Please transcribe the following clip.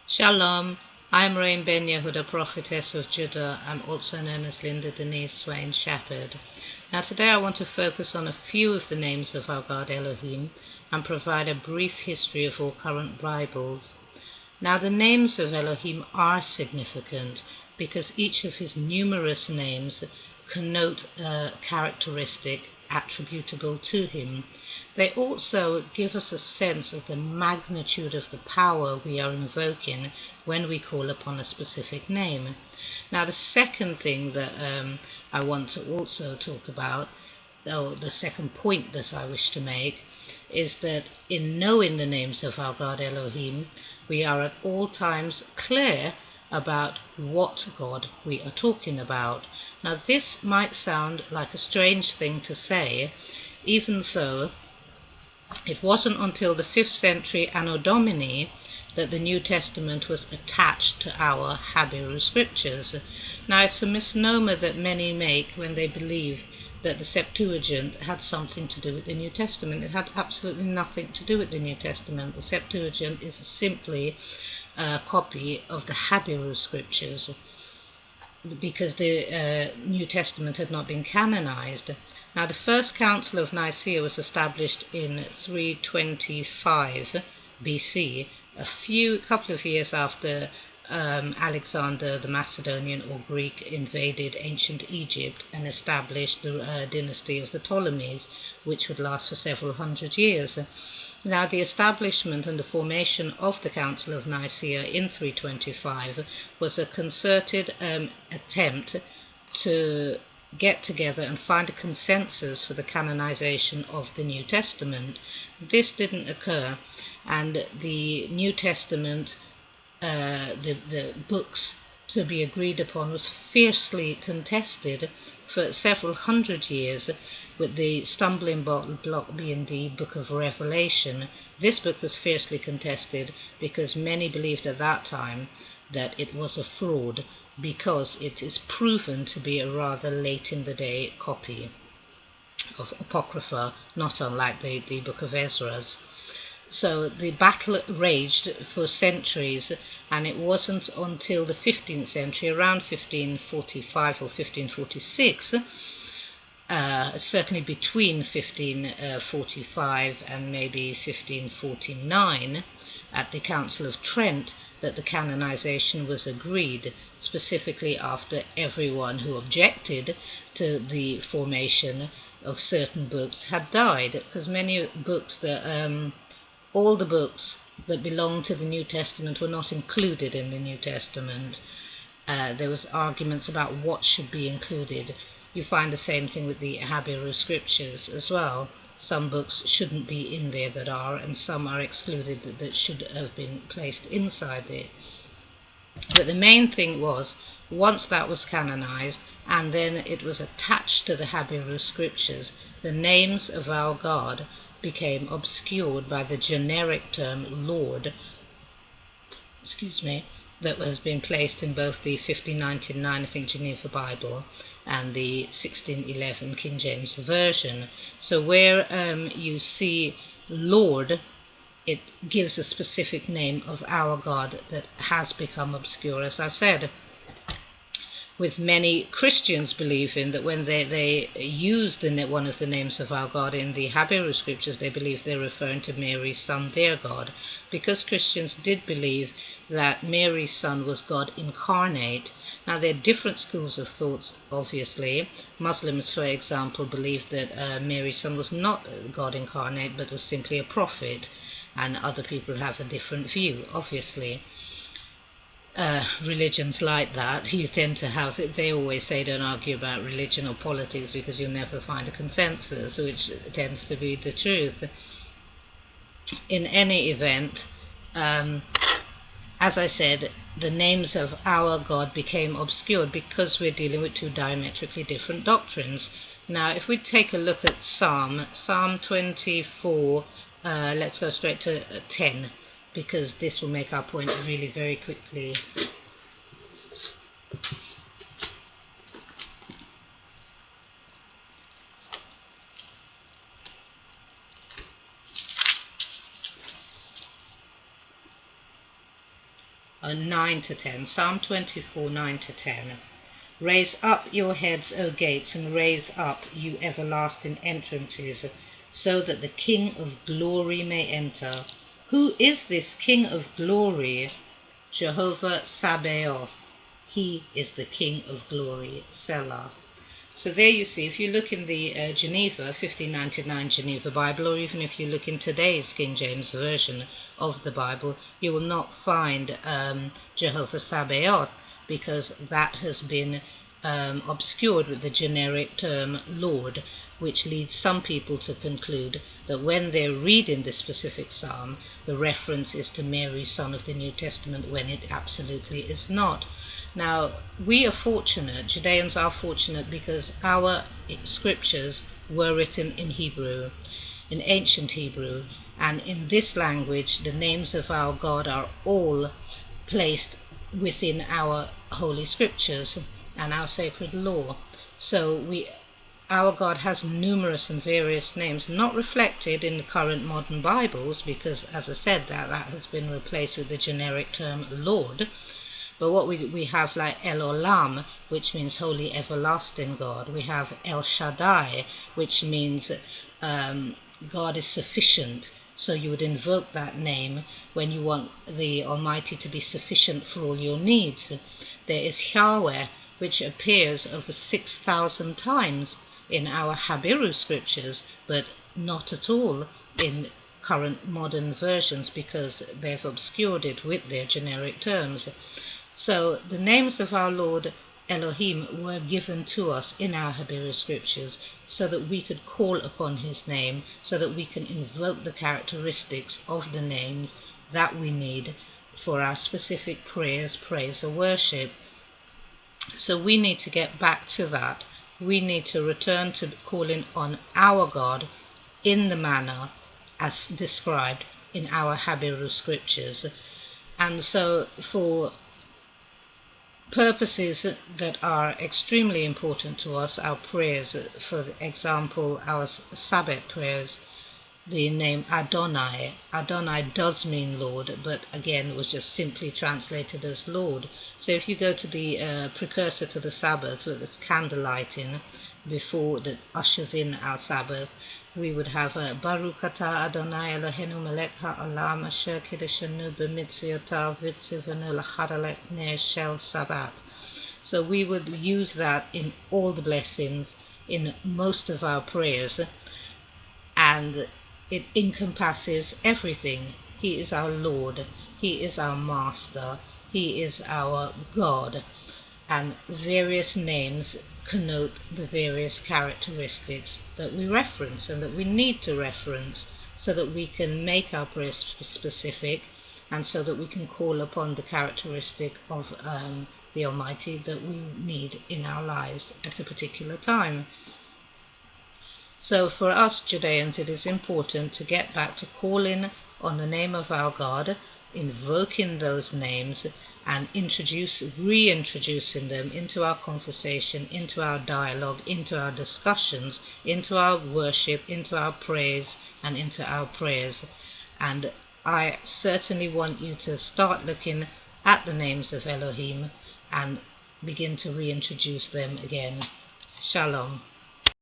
Shalom, I'm Rain Ben Yehuda, prophetess of Judah. I'm also known as Linda Denise Swain Shepherd. Now today I want to focus on a few of the names of our God Elohim and provide a brief history of all current Bibles. Now the names of Elohim are significant because each of his numerous names connote a characteristic attributable to him. They also give us a sense of the magnitude of the power we are invoking when we call upon a specific name. Now the second thing that I want to also talk about, or the second point that I wish to make, is that in knowing the names of our God Elohim, we are at all times clear about what God we are talking about. Now this might sound like a strange thing to say. Even so, it wasn't until the 5th century Anno Domini that the New Testament was attached to our Hebrew scriptures. Now it's a misnomer that many make when they believe that the Septuagint had something to do with the New Testament. It had absolutely nothing to do with the New Testament. The Septuagint is simply a copy of the Hebrew scriptures because the New Testament had not been canonized. Now the First Council of Nicaea was established in 325 BC, a couple of years after Alexander the Macedonian or Greek invaded ancient Egypt and established the dynasty of the Ptolemies, which would last for several hundred years. Now the establishment and the formation of the Council of Nicaea in 325 was a concerted attempt to get together and find a consensus for the canonization of the New Testament. This didn't occur, and the New Testament, the books to be agreed upon, was fiercely contested for several hundred years, with the stumbling block being the Book of Revelation. This book was fiercely contested because many believed at that time that it was a fraud, because it is proven to be a rather late in the day copy of Apocrypha, not unlike the Book of Ezra's. So the battle raged for centuries, and it wasn't until the 15th century, around 1545 or 1546, certainly between 1545 and maybe 1549, at the Council of Trent, that the canonization was agreed, specifically after everyone who objected to the formation of certain books had died, because many books that all the books that belong to the New Testament were not included in the New Testament. There was arguments about what should be included. You find the same thing with the Hebrew scriptures as well. Some books shouldn't be in there that are, and some are excluded that should have been placed inside it. But the main thing was, once that was canonized and then it was attached to the Hebrew scriptures, the names of our God became obscured by the generic term Lord, that has been placed in both the 1599, I think, Geneva Bible and the 1611 King James Version. So where you see Lord, it gives a specific name of our God that has become obscure, as I've said, with many Christians believing that when they use one of the names of our God in the Hebrew scriptures, they believe they're referring to Mary's son, their God, because Christians did believe that Mary's son was God incarnate. Now, there are different schools of thoughts, obviously. Muslims, for example, believe that Mary's son was not God incarnate, but was simply a prophet, and other people have a different view, obviously. Religions like that, you tend to have, they always say don't argue about religion or politics because you'll never find a consensus, which tends to be the truth. In any event, as I said, the names of our God became obscured because we're dealing with two diametrically different doctrines. Now, if we take a look at Psalm 24, let's go straight to 10, because this will make our point really very quickly. 9 to 10. Psalm 24, 9 to 10. Raise up your heads, O gates, and raise up, you everlasting entrances, so that the King of glory may enter. Who is this King of glory? Jehovah Sabaoth. He is the King of glory. Selah. So there you see, if you look in the Geneva, 1599 Geneva Bible, or even if you look in today's King James Version of the Bible, you will not find Jehovah Sabaoth, because that has been obscured with the generic term Lord, which leads some people to conclude that when they're reading this specific psalm, the reference is to Mary, son of the New Testament, when it absolutely is not. Now, we are fortunate, Judeans are fortunate, because our scriptures were written in Hebrew, in ancient Hebrew, and in this language the names of our God are all placed within our holy scriptures and our sacred law. So our God has numerous and various names, not reflected in the current modern Bibles, because, as I said, that has been replaced with the generic term Lord. But what we have, like El Olam, which means holy everlasting God. We have El Shaddai, which means God is sufficient. So you would invoke that name when you want the Almighty to be sufficient for all your needs. There is Yahweh, which appears over 6,000 times in our Habiru scriptures, but not at all in current modern versions, because they've obscured it with their generic terms. So the names of our Lord Elohim were given to us in our Hebrew scriptures so that we could call upon his name, so that we can invoke the characteristics of the names that we need for our specific prayers, praise or worship. So we need to get back to that. We need to return to calling on our God in the manner as described in our Hebrew scriptures. And so for purposes that are extremely important to us, our prayers, for example, our Sabbath prayers, the name Adonai. Adonai does mean Lord, but again was just simply translated as Lord. So if you go to the precursor to the Sabbath, with its candlelighting, before that ushers in our Sabbath, we would have Baruch atah Adonai Eloheinu melech ha'olam asher kiddushanu b'mitziyotav v'tzivanu l'chadalek ner shel Sabbath. So we would use that in all the blessings, in most of our prayers, and it encompasses everything. He is our Lord, he is our Master, he is our God, and various names connote the various characteristics that we reference and that we need to reference, so that we can make our prayers specific, and so that we can call upon the characteristic of the Almighty that we need in our lives at a particular time. So for us Judeans, it is important to get back to calling on the name of our God, invoking those names, and reintroducing them into our conversation, into our dialogue, into our discussions, into our worship, into our praise, and into our prayers. And I certainly want you to start looking at the names of Elohim and begin to reintroduce them again. Shalom.